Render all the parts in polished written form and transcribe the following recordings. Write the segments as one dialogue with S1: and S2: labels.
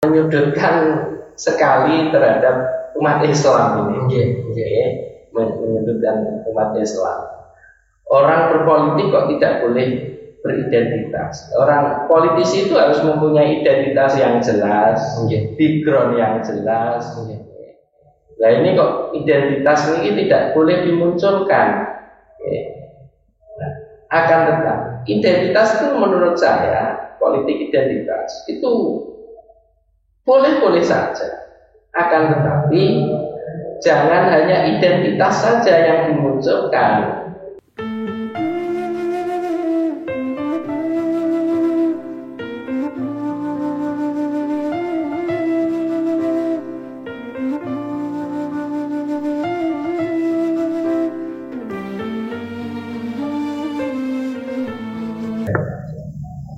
S1: menyudutkan sekali terhadap umat Islam ini. Menyudutkan umat Islam. Orang berpolitik kok tidak boleh beridentitas. Orang politisi itu harus mempunyai identitas yang jelas, background yang jelas. Nah ini kok identitas ini tidak boleh dimunculkan. Akan tetapi identitas itu menurut saya, politik identitas itu boleh-boleh saja. Akan tetapi jangan hanya identitas saja yang dimunculkan.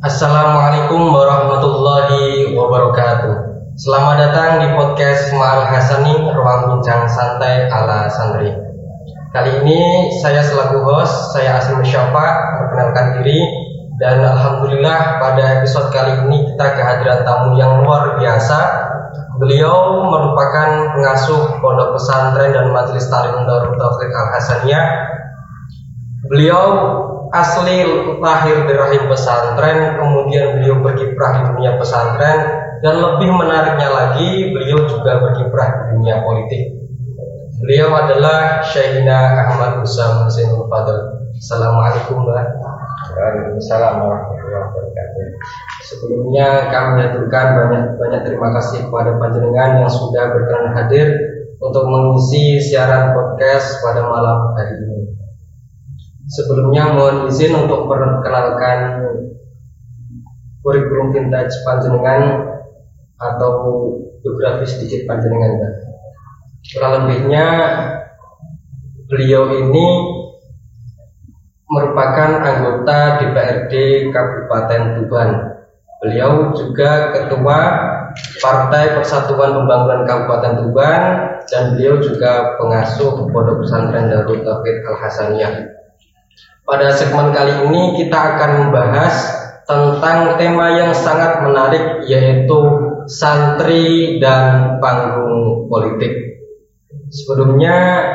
S2: Assalamualaikum warahmatullahi wabarakatuh. Selamat datang di podcast Ma'al Hasani, ruang bincang santai ala santri. Kali ini saya selaku host, saya Asim Syafa, perkenalkan diri. Dan alhamdulillah pada episode kali ini kita kehadiran tamu yang luar biasa. Beliau merupakan pengasuh pondok pesantren dan majelis ta'lim Darut Taufiq Al-Hasaniyah. Beliau asli lahir di rahim pesantren, kemudian beliau berkiprah di dunia pesantren, dan lebih menariknya lagi beliau juga berkiprah di dunia politik. Beliau adalah Syekhina Ahmad Husam Husainul Fadl. Assalamualaikum Mbak.
S1: Waalaikumsalam warahmatullahi wabarakatuh.
S2: Sebelumnya kami haturkan banyak terima kasih kepada panjenengan yang sudah berkenan hadir untuk mengisi siaran podcast pada malam hari ini. Sebelumnya mohon izin untuk perkenalkan kurikulum vintage panjenengan atau biografi sedikit panjenengan. Kurang lebihnya beliau ini merupakan anggota DPRD Kabupaten Tuban. Beliau juga ketua Partai Persatuan Pembangunan Kabupaten Tuban dan beliau juga pengasuh Pondok Pesantren Darut Taufiq Al-Hasaniyah. Pada segmen kali ini kita akan membahas tentang tema yang sangat menarik, yaitu santri dan panggung politik. Sebelumnya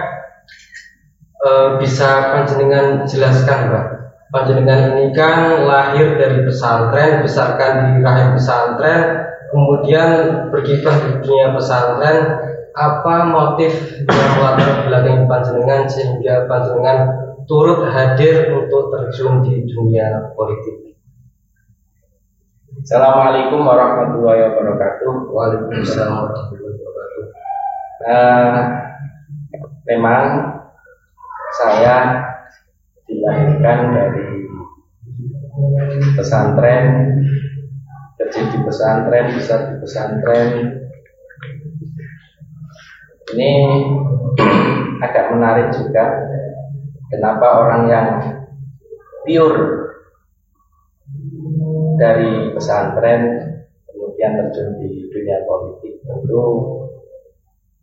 S2: bisa panjenengan jelaskan, Pak? Panjenengan ini kan lahir dari pesantren, dibesarkan di rahim pesantren, kemudian berkiprah di dunia pesantren. Apa motif yang melatar belakangi panjenengan sehingga panjenengan turut hadir untuk terjun di dunia politik?
S1: Assalamualaikum warahmatullahi wabarakatuh.
S2: Waalaikumsalam warahmatullahi wabarakatuh.
S1: Memang saya dilahirkan dari pesantren, kecil di pesantren, besar di pesantren. Ini agak menarik juga. Kenapa orang yang pure dari pesantren kemudian terjun di dunia politik? Tentu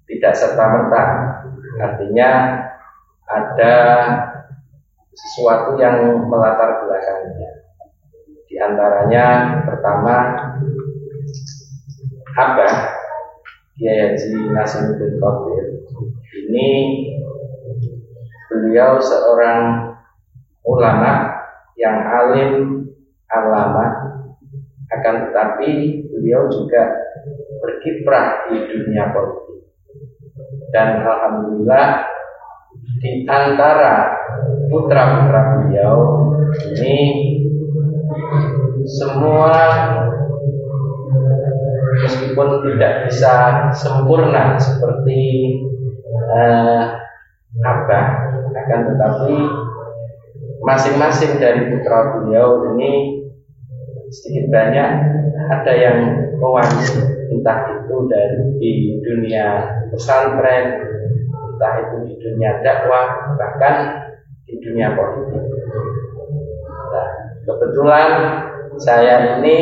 S1: tidak serta-merta. Artinya ada sesuatu yang melatar belakangnya. Di antaranya pertama, Abah Kiai Haji Nasiruddin Khotir ini beliau seorang ulama yang alim, alama, akan tetapi beliau juga berkiprah di dunia politik. Dan alhamdulillah di antara putra-putra beliau ini semua meskipun tidak bisa sempurna seperti Abah, akan tetapi masing-masing dari putra beliau ini sedikit banyak ada yang mewarisi, entah itu di dunia pesantren, entah itu di dunia dakwah, bahkan di dunia politik. Nah, kebetulan saya ini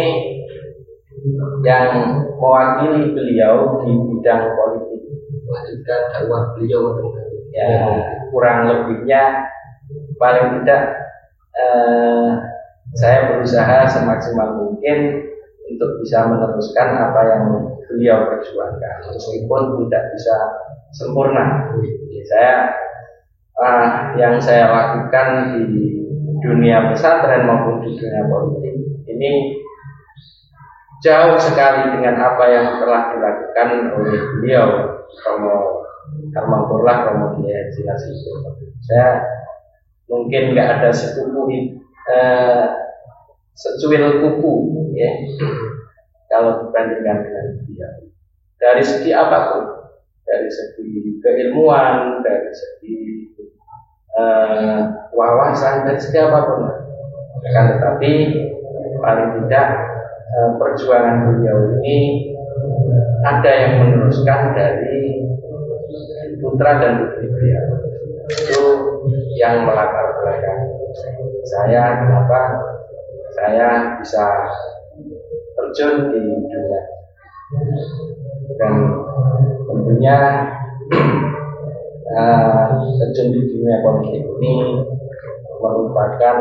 S1: yang mewakili beliau di bidang politik,
S2: melanjutkan dakwah beliau.
S1: Ya, kurang lebihnya paling tidak saya berusaha semaksimal mungkin untuk bisa meneruskan apa yang beliau perjuangkan meskipun tidak bisa sempurna. Yang saya lakukan di dunia pesantren maupun di dunia politik ini jauh sekali dengan apa yang telah dilakukan oleh beliau Romo Karmapurlah, Romo Kiai Haji Nasibur. Saya mungkin nggak ada secuil kuku ya, kalau dibandingkan dengan beliau dari segi apapun, dari segi keilmuan, dari segi wawasan, dari segi apapun. Akan tetapi paling tidak perjuangan beliau ini ada yang meneruskan dari putra dan putri beliau. Itu yang melatar belakangi saya, kenapa saya bisa terjun di dunia. Dan tentunya terjun di dunia politik ini merupakan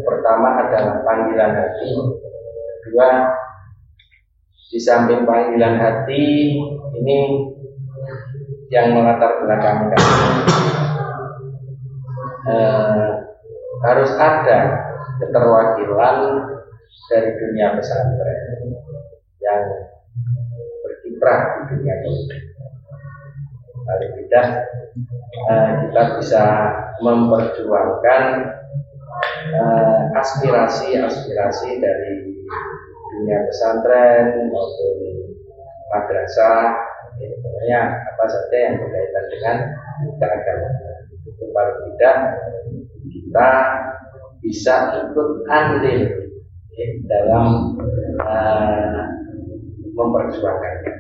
S1: pertama adalah panggilan hati, kedua di samping panggilan hati ini yang melatar belakangi harus ada keterwakilan dari dunia pesantren yang berkiprah di dunia politik. Paling tidak kita bisa memperjuangkan aspirasi dari dunia pesantren maupun madrasah, pokoknya apa saja yang berkaitan dengan keagamaan. Itu paling tidak kita bisa ikut andil dalam memperjuangkannya.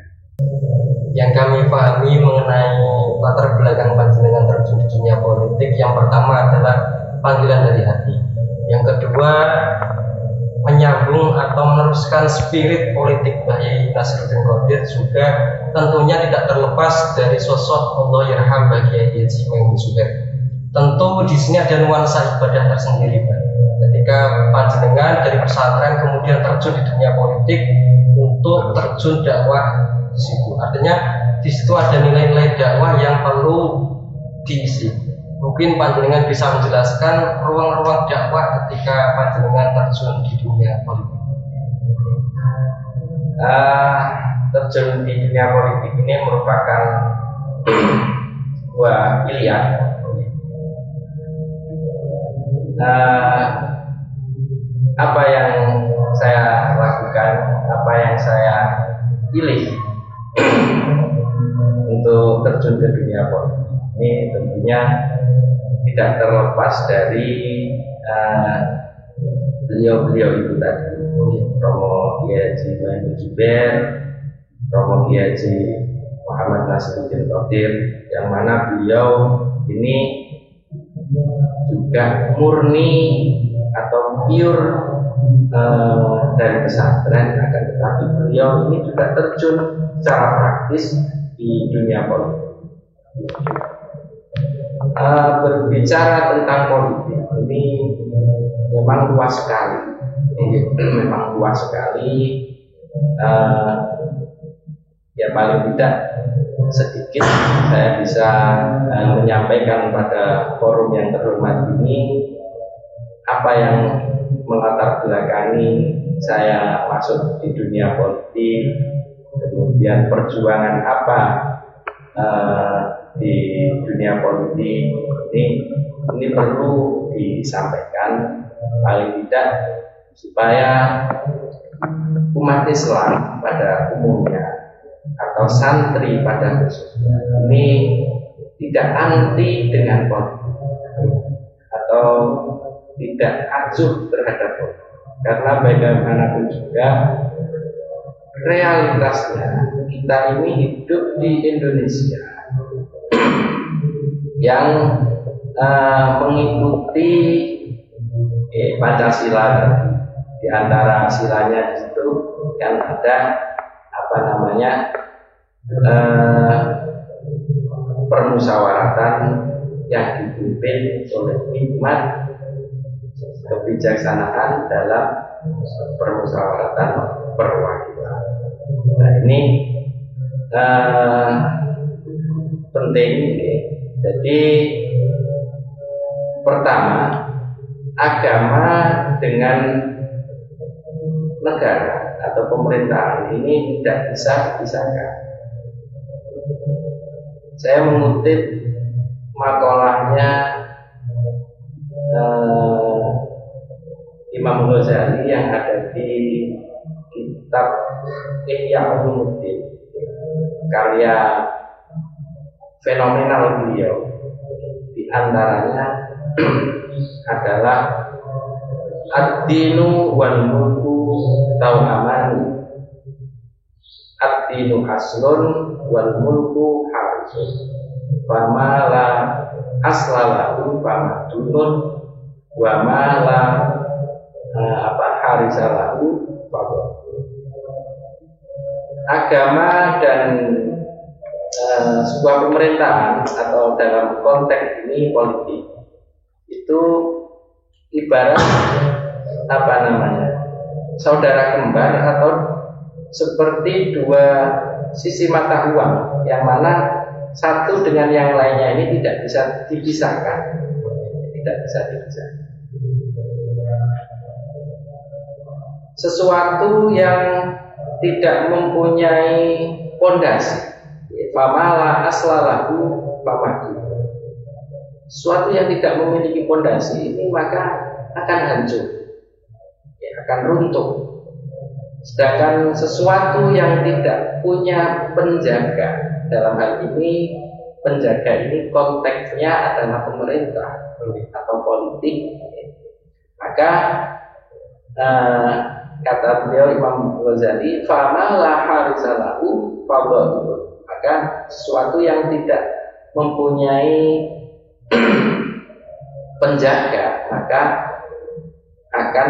S2: Yang kami pahami mengenai latar belakang panjenengan terjun di dunia politik, yang pertama adalah panggilan dari hati. Yang kedua, menyambung atau meneruskan spirit politik Mbah Yai Nasruddin Qadir juga tentunya tidak terlepas dari sosok Allah Yarham Mbah Kiai Haji Maimun Zubair. Tentu di sini ada nuansa ibadah tersendiri, Pak. Ketika panjenengan dari pesantren kemudian terjun di dunia politik untuk terjun dakwah di situ. Artinya di situ ada nilai-nilai dakwah yang perlu diisi. Mungkin panjenengan bisa menjelaskan ruang-ruang dakwah ketika panjenengan terjun di dunia politik.
S1: Terjun di dunia politik ini merupakan sebuah pilihan. Apa yang saya lakukan, apa yang saya pilih untuk terjun ke dunia politik ini tentunya tidak terlepas dari beliau-beliau itu tadi, Romo Kiai Haji Maimun Zubair, Romo Kiai Haji Muhammad Nasruddin Qadir, yang mana beliau ini juga murni atau pure dari pesantren, akan tetapi beliau ini juga terjun secara praktis di dunia politik. Berbicara tentang politik ini memang luas sekali, ya paling tidak sedikit saya bisa menyampaikan pada forum yang terhormat ini apa yang melatar belakangi saya masuk di dunia politik, kemudian perjuangan apa di dunia politik ini perlu disampaikan, paling tidak supaya umat Islam pada umumnya atau santri pada khususnya ini tidak anti dengan politik atau tidak acuh terhadap politik, karena bagaimanapun juga realitasnya kita ini hidup di Indonesia yang mengikuti Pancasila. Di antara silanya di situ yang ada permusyawaratan yang dipimpin oleh hikmat kebijaksanaan dalam permusyawaratan perwakilan. Nah ini penting. Jadi pertama, agama dengan negara atau pemerintahan ini tidak bisa dipisahkan. Saya mengutip makalahnya Imam Ghazali yang ada di kitab Ihya Ulumuddin, karya fenomenal beliau. Di antaranya adalah ad-dinu wal mulku tawamani, ad-dinu aslun wal mulku harisun, fama la aslalahu fama dunun, wa ma la harisalahu fama. Agama dan sebuah pemerintahan atau dalam konteks ini politik itu ibarat saudara kembar atau seperti dua sisi mata uang yang mana satu dengan yang lainnya ini tidak bisa dipisahkan, Sesuatu yang tidak mempunyai pondasi, famala aslalahu famadu. Sesuatu yang tidak memiliki pondasi ini maka akan hancur, akan runtuh. Sedangkan sesuatu yang tidak punya penjaga, dalam hal ini penjaga ini konteksnya adalah pemerintah atau politik, maka kata beliau Imam Ghazali, famala harisalahu fawadu. Maka sesuatu yang tidak mempunyai penjaga maka akan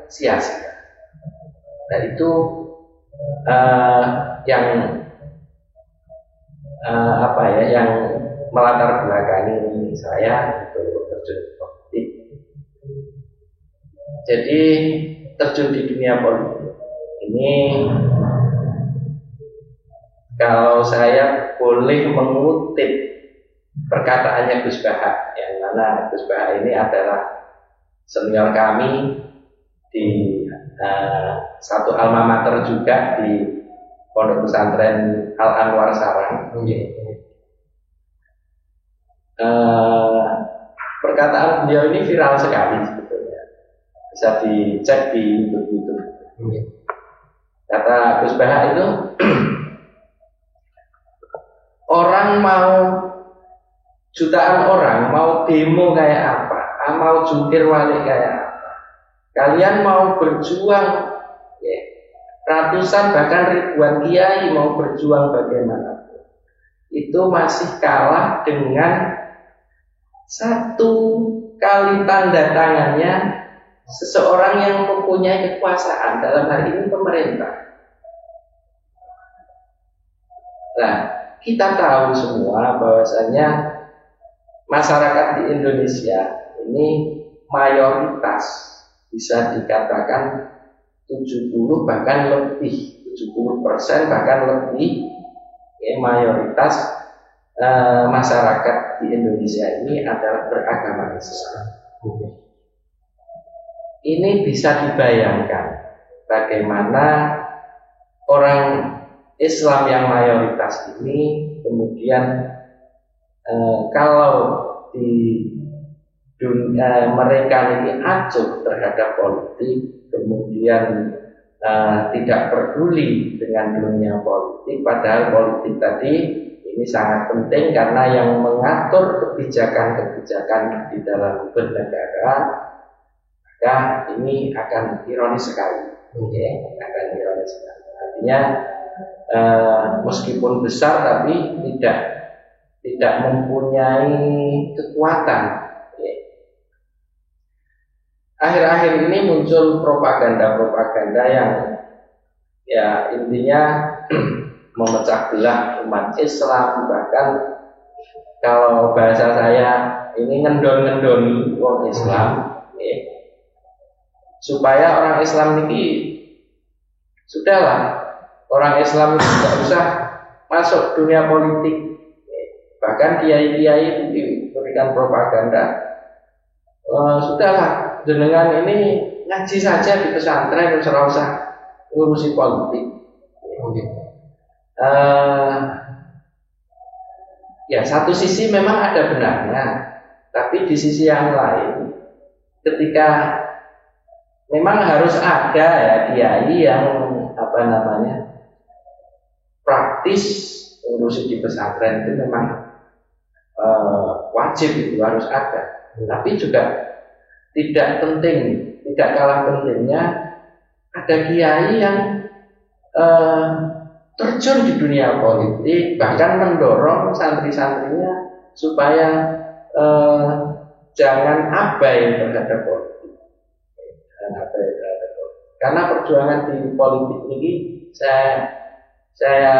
S1: sia-sia. Dan itu yang melatar belakangi saya untuk terjun politik. Jadi terjun di dunia politik ini, kalau saya boleh mengutip perkataannya Gus Baha, yang mana Gus Baha ini adalah senior kami di satu alma mater juga di Pondok Pesantren Al Anwar Sarang. Perkataan beliau ini viral sekali sebetulnya, bisa dicek di YouTube. Kata Gus Baha itu, jutaan orang mau demo kayak apa, mau jungkir balik kayak apa, kalian mau berjuang ratusan bahkan ribuan kiai mau berjuang bagaimana, itu masih kalah dengan satu kali tanda tangannya seseorang yang mempunyai kekuasaan, dalam hal ini pemerintah. Nah, kita tahu semua bahwasanya masyarakat di Indonesia ini mayoritas bisa dikatakan 70 bahkan lebih, 70% bahkan lebih, mayoritas masyarakat di Indonesia ini adalah beragama Islam. Ini bisa dibayangkan bagaimana orang Islam yang mayoritas ini kemudian kalau di dunia mereka ini acuh terhadap politik, kemudian tidak peduli dengan dunia politik, padahal politik tadi ini sangat penting karena yang mengatur kebijakan-kebijakan di dalam bernegara, maka ini akan ironis sekali. Akan ironis sekali. Artinya meskipun besar tapi tidak mempunyai kekuatan. Akhir-akhir ini muncul propaganda-propaganda yang intinya memecah belah umat Islam, bahkan kalau bahasa saya ini ngendon-ngendoni orang Islam. supaya orang Islam ini sudahlah, orang Islam itu tidak usah masuk dunia politik. Bahkan kiai-kiai diberikan propaganda, sudahlah, jenengan ini ngaji saja di pesantren, tidak usah ngurusi politik. Ya, satu sisi memang ada benarnya, tapi di sisi yang lain, ketika memang harus ada ya kiai yang praktis ngurusi di pesantren itu memang wajib, itu harus ada. Tapi juga tidak kalah pentingnya ada kiai yang terjun di dunia politik, bahkan mendorong santri-santrinya supaya jangan abai terhadap politik. Karena perjuangan di politik ini saya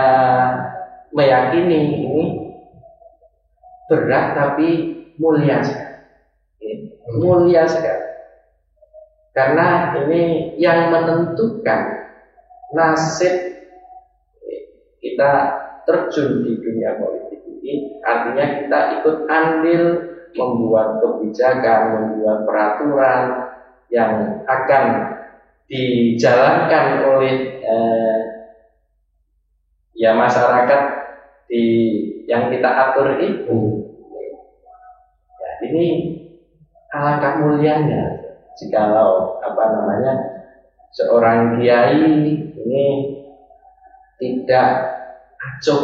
S1: meyakini ini berat tapi mulia sekali. Mulia sekali. Karena ini yang menentukan nasib kita terjun di dunia politik ini, artinya kita ikut andil membuat kebijakan, membuat peraturan yang akan dijalankan oleh masyarakat yang kita atur itu. Ya, ini alangkah mulianya jikalau seorang kiai ini tidak acuh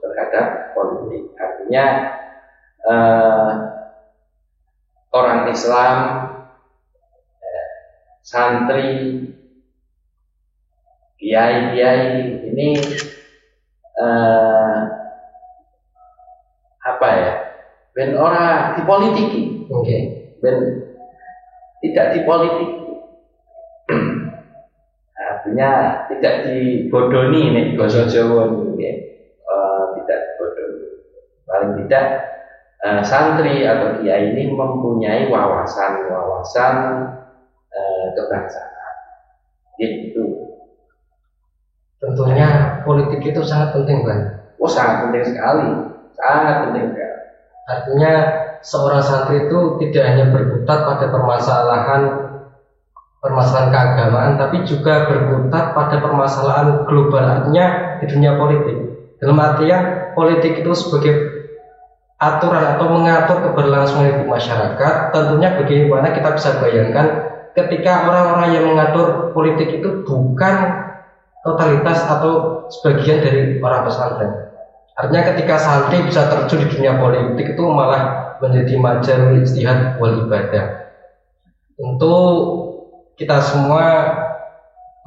S1: terhadap politik. Artinya orang Islam, santri, kiai-kiai ini ben ora dipolitiki. Ben tidak dipolitiki. Artinya tidak dibodoni nih basa Jawa nggih. Tidak dibodoni. Paling tidak santri atau kiai ini mempunyai wawasan kebangsaan. Gitu.
S2: Tentunya politik itu sangat penting, Bang.
S1: Sangat penting sekali. Sangat penting sekali.
S2: Artinya seorang santri itu tidak hanya berkutat pada permasalahan keagamaan, tapi juga berkutat pada permasalahan global, artinya di dunia politik. Dalam artian politik itu sebagai aturan atau mengatur keberlangsungan hidup masyarakat. Tentunya bagaimana kita bisa bayangkan ketika orang-orang yang mengatur politik itu bukan totalitas atau sebagian dari orang pesantren. Artinya ketika santri bisa terjun di dunia politik itu malah menjadi majalul ijtihad wal ibadah. Tentu kita semua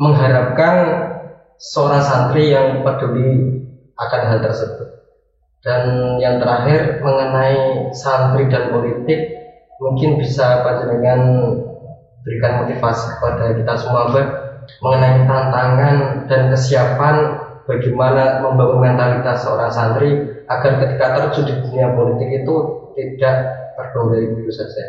S2: mengharapkan seorang santri yang peduli akan hal tersebut. Dan yang terakhir mengenai santri dan politik, mungkin bisa panjenengan berikan motivasi kepada kita semua, Mbak, mengenai tantangan dan kesiapan bagaimana membangun mentalitas seorang santri agar ketika terjun di dunia politik itu tidak terkendali begitu saja.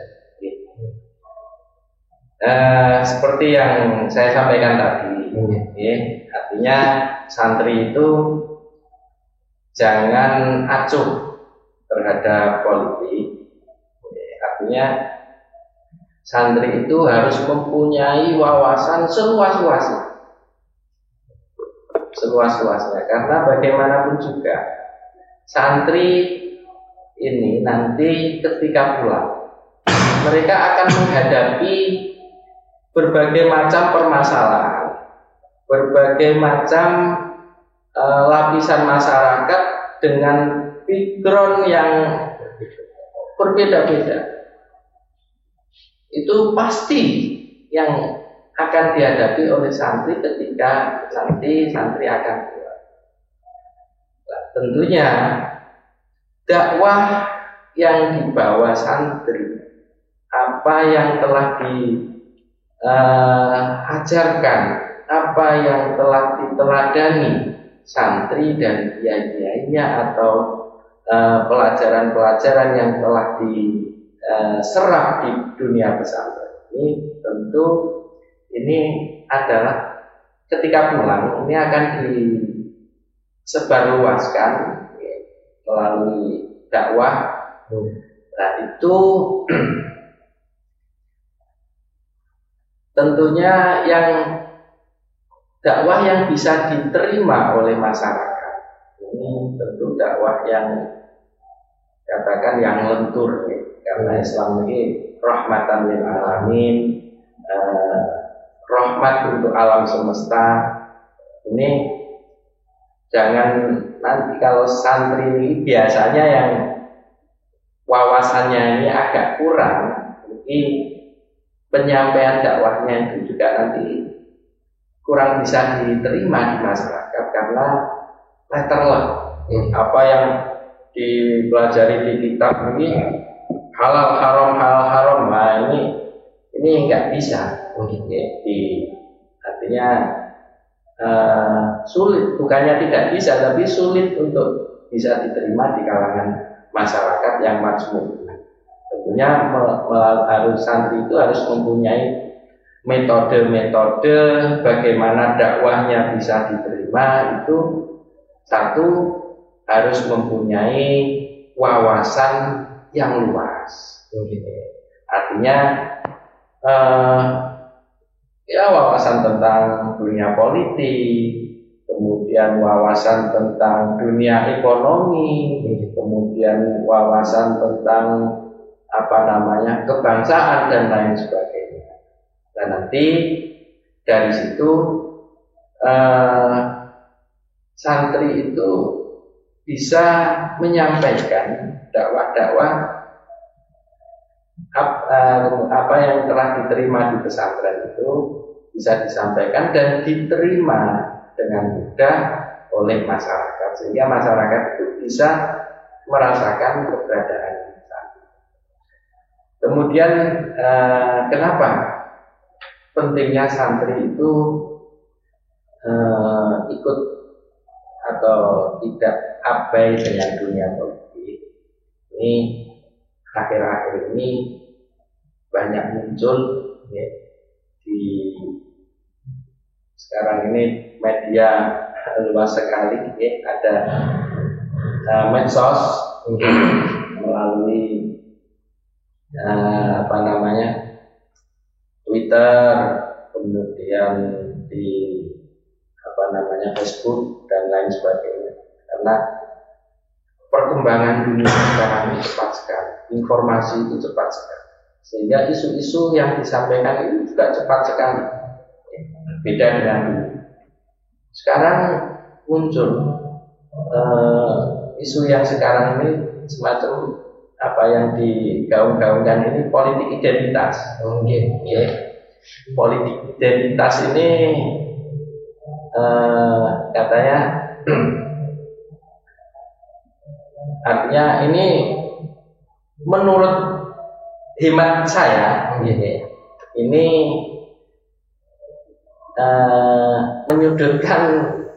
S1: Seperti yang saya sampaikan tadi, artinya santri itu jangan acuh terhadap politik. Artinya santri itu harus mempunyai wawasan seluas-luasnya, karena bagaimanapun juga santri ini nanti ketika pulang mereka akan menghadapi berbagai macam permasalahan, berbagai macam lapisan masyarakat dengan background yang berbeda-beda. Itu pasti yang akan dihadapi oleh santri ketika santri akan keluar. Nah, tentunya dakwah yang dibawa santri, apa yang telah diajarkan, apa yang telah diteladani santri dan kiai-kiainya atau pelajaran-pelajaran yang telah diserap di dunia pesantren ini tentu ini adalah ketika pulang ini akan disebarluaskan melalui dakwah. Nah itu tentunya yang dakwah yang bisa diterima oleh masyarakat. Ini tentu dakwah yang katakan yang lentur, karena Islam ini rahmatan lil alamin, rahmat untuk alam semesta. Ini jangan nanti kalau santri ini biasanya yang wawasannya ini agak kurang, jadi penyampaian dakwahnya itu juga nanti kurang bisa diterima di masyarakat karena letterlek. Apa yang dipelajari di kitab ini halal haram halal haram, nah ini nggak bisa. Artinya sulit, bukannya tidak bisa, tapi sulit untuk bisa diterima di kalangan masyarakat yang majmuk. Tentunya harus santri itu harus mempunyai metode-metode bagaimana dakwahnya bisa diterima. Itu satu, harus mempunyai wawasan yang luas. Artinya ya wawasan tentang dunia politik, kemudian wawasan tentang dunia ekonomi, kemudian wawasan tentang kebangsaan dan lain sebagainya. Dan nanti dari situ santri itu bisa menyampaikan dakwah-dakwah apa yang telah diterima di pesantren itu bisa disampaikan dan diterima dengan mudah oleh masyarakat, sehingga masyarakat itu bisa merasakan keberadaan santri. Kemudian kenapa pentingnya santri itu ikut atau tidak abai dengan dunia politik? Ini akhir-akhir ini banyak muncul di sekarang ini media luas sekali, ada medsos melalui Twitter, kemudian di Facebook dan lain sebagainya. Karena perkembangan dunia sekarang ini cepat sekali, informasi itu cepat sekali, sehingga isu-isu yang disampaikan itu juga cepat sekali. Beda dengan dulu. Sekarang muncul isu yang sekarang ini semacam apa yang digaung-gaungkan ini politik identitas. Politik identitas ini katanya artinya ini menurut hemat saya ini menyudutkan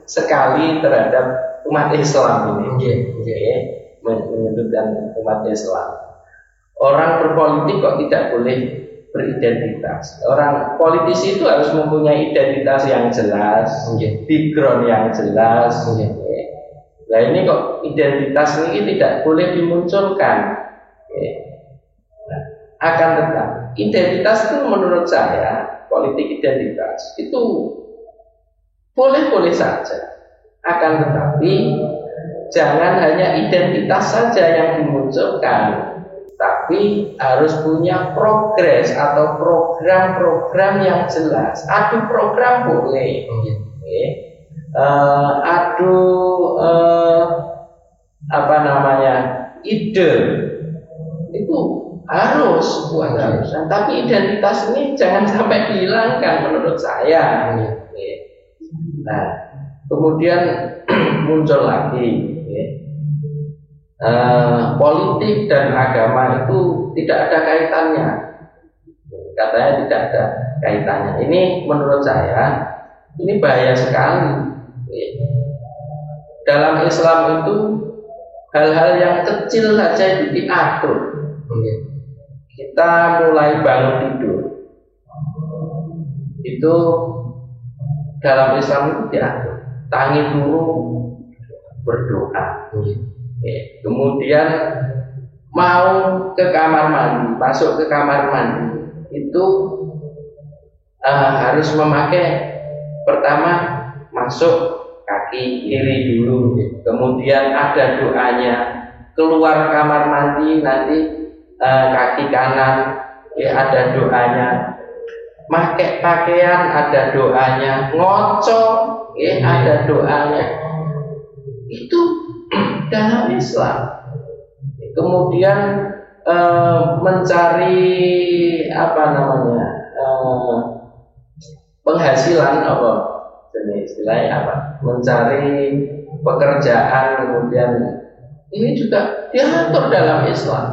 S1: sekali terhadap umat Islam ini. Menyudutkan umat Islam. Orang berpolitik kok tidak boleh beridentitas. Orang politisi itu harus mempunyai identitas yang jelas, background yang jelas. Nah ini kok identitas ini tidak boleh dimunculkan. Akan tetapi identitas itu menurut saya, politik identitas itu boleh-boleh saja. Akan tetapi jangan hanya identitas saja yang dimunculkan, tapi harus punya progres atau program-program yang jelas. Adu program boleh, ide itu harus buat harusan. Tapi identitas ini jangan sampai dihilangkan menurut saya. Nah, kemudian muncul lagi politik dan agama itu tidak ada kaitannya. Katanya tidak ada kaitannya. Ini menurut saya ini bahaya sekali. Dalam Islam itu hal-hal yang kecil saja itu diatur. Kita mulai bangun tidur, itu dalam Islam itu diatur. Tangi dulu berdoa. Kemudian mau ke kamar mandi, masuk ke kamar mandi itu harus memakai pertama masuk kaki kiri dulu, kemudian ada doanya. Keluar kamar mandi nanti kaki kanan ada doanya. Pakai pakaian ada doanya, ngoco ada doanya. Itu dalam Islam. Kemudian mencari penghasilan istilahnya apa? Mencari pekerjaan, kemudian ini juga diatur dalam Islam.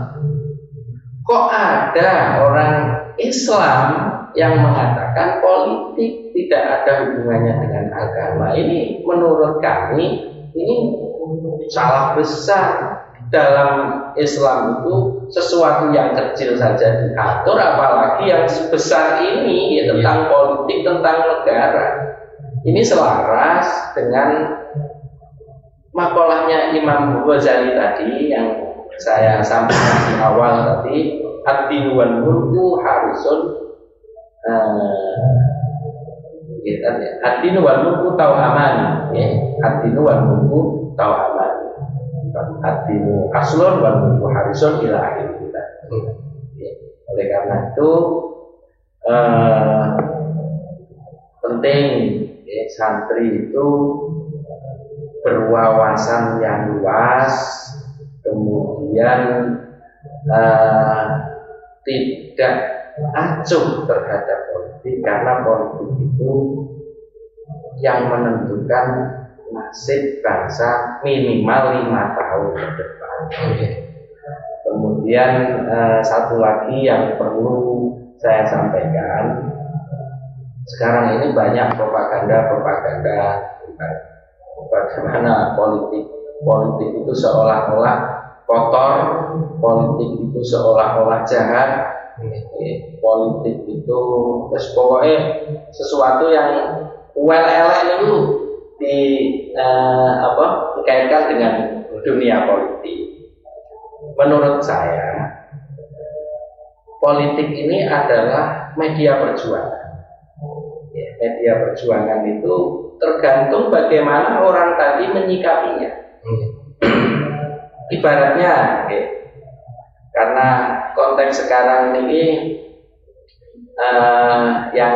S1: Kok ada orang Islam yang mengatakan politik tidak ada hubungannya dengan agama? Ini menurut kami ini salah besar. Dalam Islam itu sesuatu yang kecil saja diatur, apalagi yang sebesar ini tentang politik, tentang negara. Ini selaras dengan makalahnya Imam Ghazali tadi yang saya sampaikan di awal tadi, ad-dinu wal mulku harisun ad-dinu wal mulku tauhaman, ad-dinu wal mulku tauhaman, ad-dinu aslun wal mulku harisun ila akhir kita. Oleh karena itu penting santri itu berwawasan yang luas, kemudian tidak acuh terhadap politik, karena politik itu yang menentukan nasib bangsa minimal 5 tahun ke depan. Kemudian satu lagi yang perlu saya sampaikan, sekarang ini banyak propaganda bagaimana politik itu seolah-olah kotor, politik itu seolah-olah jahat, politik itu pokoknya sesuatu yang elek dulu dikaitkan dengan dunia politik. Menurut saya, politik ini adalah media perjuangan. Media perjuangan itu tergantung bagaimana orang tadi menyikapinya. Ibaratnya, karena konteks sekarang ini yang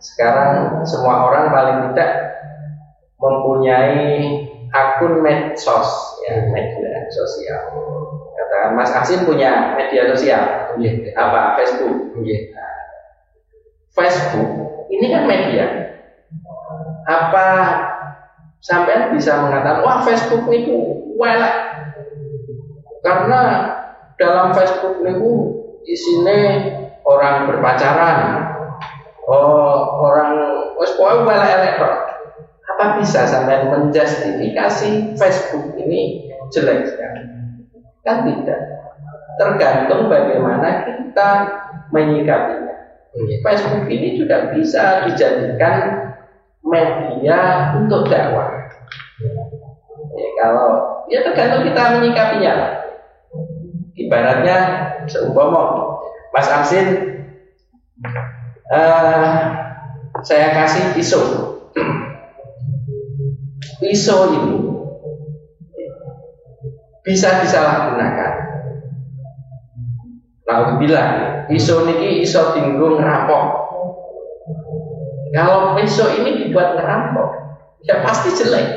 S1: sekarang semua orang paling tidak mempunyai akun medsos, media sosial. Katakan Mas Asin punya media sosial, apa? Facebook. Facebook ini kan media. Apa sampai bisa mengatakan wah Facebook niku welek? Karena dalam Facebook niku isine orang berpacaran, orang pokoknya welek-welek kok. Apa bisa sampai menjustifikasi Facebook ini jelek sekali? Kan tidak. Tergantung bagaimana kita menyikapinya. Facebook ini juga bisa dijadikan media untuk dakwah. Kalau tergantung kita menyikapinya. Ibaratnya seumpama Mas Asin saya kasih pisau. Pisau ini bisa disalahgunakan. Alhamdulillah, pisau ini iso dinggo ngerampok. Kalau pisau ini dibuat ngerampok, ya pasti jelek.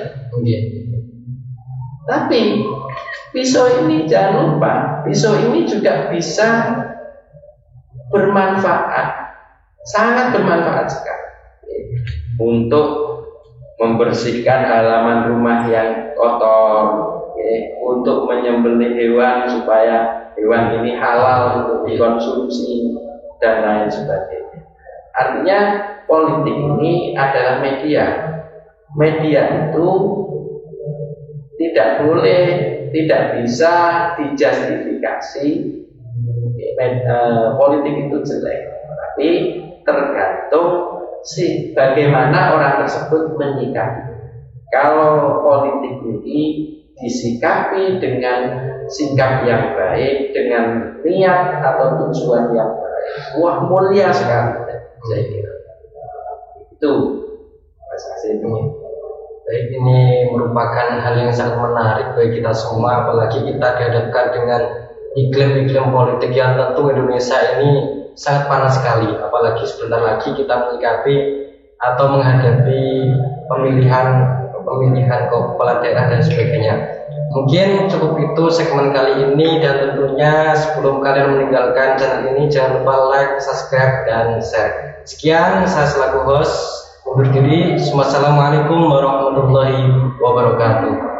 S1: Tapi pisau ini jangan lupa, pisau ini juga bisa bermanfaat, sangat bermanfaat sekali untuk membersihkan halaman rumah yang kotor, untuk menyembelih hewan supaya hewan ini halal untuk dikonsumsi dan lain sebagainya. Artinya politik ini adalah media. Media itu tidak bisa dijustifikasi politik itu jelek, tapi tergantung bagaimana orang tersebut menyikapi. Kalau politik ini disikapi dengan sikap yang baik, dengan niat atau tujuan yang baik, wah mulia sekali, saya kira. Itu Mas Asin.
S2: Baik, ini merupakan hal yang sangat menarik bagi kita semua, apalagi kita dihadapkan dengan iklim-iklim politik yang tentu Indonesia ini sangat panas sekali, apalagi sebentar lagi kita menyikapi atau menghadapi pemilihan kepala daerah dan sebagainya. Mungkin cukup itu segmen kali ini, dan tentunya sebelum kalian meninggalkan channel ini jangan lupa like, subscribe, dan share. Sekian, saya selaku host undur diri. Wassalamualaikum warahmatullahi wabarakatuh.